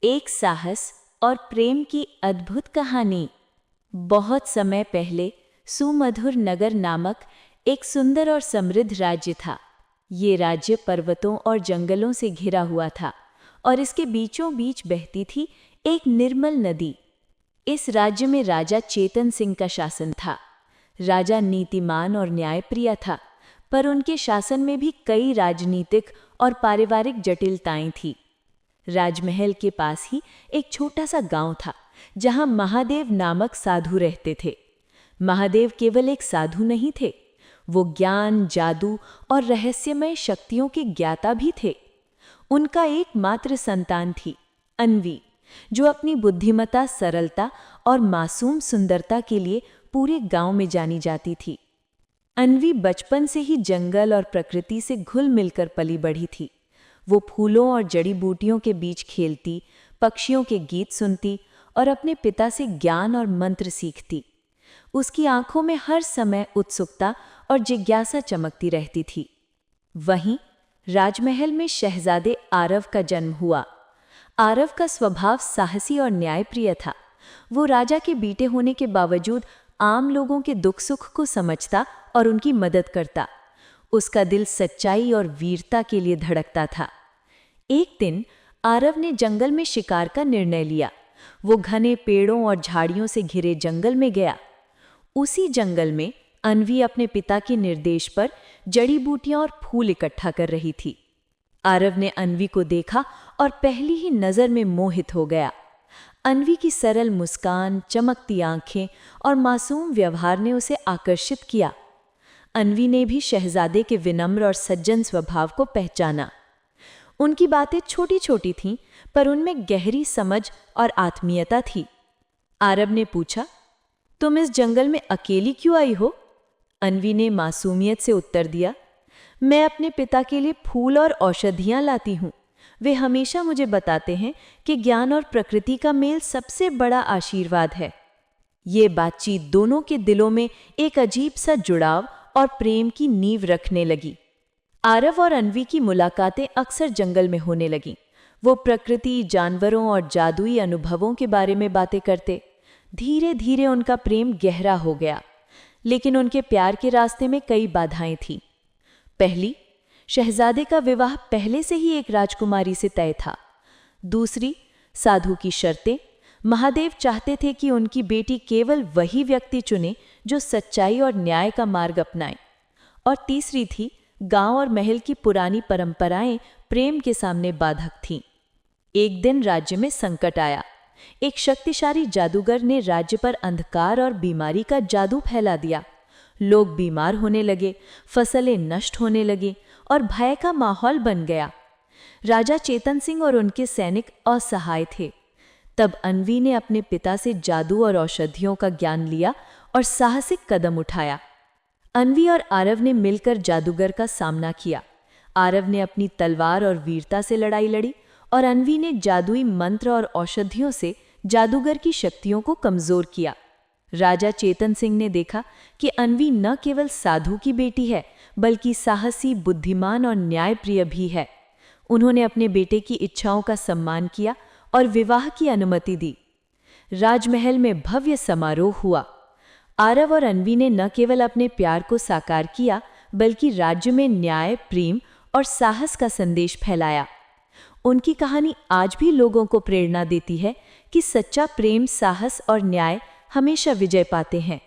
एक साहस और प्रेम की अद्भुत कहानी। बहुत समय पहले सुमधुर नगर नामक एक सुंदर और समृद्ध राज्य था। ये राज्य पर्वतों और जंगलों से घिरा हुआ था और इसके बीचों बीच बहती थी एक निर्मल नदी। इस राज्य में राजा चेतन सिंह का शासन था। राजा नीतिमान और न्यायप्रिय था, पर उनके शासन में भी कई राजनीतिक और पारिवारिक जटिलताएं थीं। राजमहल के पास ही एक छोटा सा गांव था, जहां महादेव नामक साधु रहते थे। महादेव केवल एक साधु नहीं थे, वो ज्ञान, जादू और रहस्यमय शक्तियों के ज्ञाता भी थे। उनका एकमात्र संतान थी अन्वी, जो अपनी बुद्धिमत्ता, सरलता और मासूम सुंदरता के लिए पूरे गांव में जानी जाती थी। अन्वी बचपन से ही जंगल और प्रकृति से घुल मिलकर पली बढ़ी थी। वो फूलों और जड़ी बूटियों के बीच खेलती, पक्षियों के गीत सुनती और अपने पिता से ज्ञान और मंत्र सीखती। उसकी आंखों में हर समय उत्सुकता और जिज्ञासा चमकती रहती थी। वहीं राजमहल में शहजादे आरव का जन्म हुआ। आरव का स्वभाव साहसी और न्यायप्रिय था। वो राजा के बेटे होने के बावजूद आम लोगों के दुख सुख को समझता और उनकी मदद करता। उसका दिल सच्चाई और वीरता के लिए धड़कता था। एक दिन आरव ने जंगल में शिकार का निर्णय लिया। वो घने पेड़ों और झाड़ियों से घिरे जंगल में गया। उसी जंगल में अन्वी अपने पिता के निर्देश पर जड़ी बूटियां और फूल इकट्ठा कर रही थी। आरव ने अन्वी को देखा और पहली ही नजर में मोहित हो गया। अन्वी की सरल मुस्कान, चमकती आंखें और मासूम व्यवहार ने उसे आकर्षित किया। अन्वी ने भी शहजादे के विनम्र और सज्जन स्वभाव को पहचाना। उनकी बातें छोटी छोटी थीं, पर उनमें गहरी समझ और आत्मीयता थी। आरव ने पूछा, तुम इस जंगल में अकेली क्यों आई हो? अन्वी ने मासूमियत से उत्तर दिया, मैं अपने पिता के लिए फूल और औषधियां लाती हूँ। वे हमेशा मुझे बताते हैं कि ज्ञान और प्रकृति का मेल सबसे बड़ा आशीर्वाद है। ये बातचीत दोनों के दिलों में एक अजीब सा जुड़ाव और प्रेम की नींव रखने लगी। आरव और अन्वी की मुलाकातें अक्सर जंगल में होने लगीं। वो प्रकृति, जानवरों और जादुई अनुभवों के बारे में बातें करते। धीरे धीरे उनका प्रेम गहरा हो गया, लेकिन उनके प्यार के रास्ते में कई बाधाएं थीं। पहली, शहजादे का विवाह पहले से ही एक राजकुमारी से तय था। दूसरी, साधु की शर्तें। महादेव चाहते थे कि उनकी बेटी केवल वही व्यक्ति चुने जो सच्चाई और न्याय का मार्ग अपनाए। और तीसरी थी, गांव और महल की पुरानी परंपराएं प्रेम के सामने बाधक थीं। एक दिन राज्य में संकट आया। एक शक्तिशाली जादूगर ने राज्य पर अंधकार और बीमारी का जादू फैला दिया। लोग बीमार होने लगे, फसलें नष्ट होने लगी और भय का माहौल बन गया। राजा चेतन सिंह और उनके सैनिक असहाय थे। तब अन्वी ने अपने पिता से जादू और औषधियों का ज्ञान लिया और साहसिक कदम उठाया। अन्वी और आरव ने मिलकर जादूगर का सामना किया। आरव ने अपनी तलवार और वीरता से लड़ाई लड़ी और अन्वी ने जादुई मंत्र और औषधियों से जादूगर की शक्तियों को कमजोर किया। राजा चेतन सिंह ने देखा कि अन्वी न केवल साधु की बेटी है, बल्कि साहसी, बुद्धिमान और न्यायप्रिय भी है। उन्होंने अपने बेटे की इच्छाओं का सम्मान किया और विवाह की अनुमति दी। राजमहल में भव्य समारोह हुआ। आरव और अन्वी ने न केवल अपने प्यार को साकार किया, बल्कि राज्य में न्याय, प्रेम और साहस का संदेश फैलाया। उनकी कहानी आज भी लोगों को प्रेरणा देती है कि सच्चा प्रेम, साहस और न्याय हमेशा विजय पाते हैं।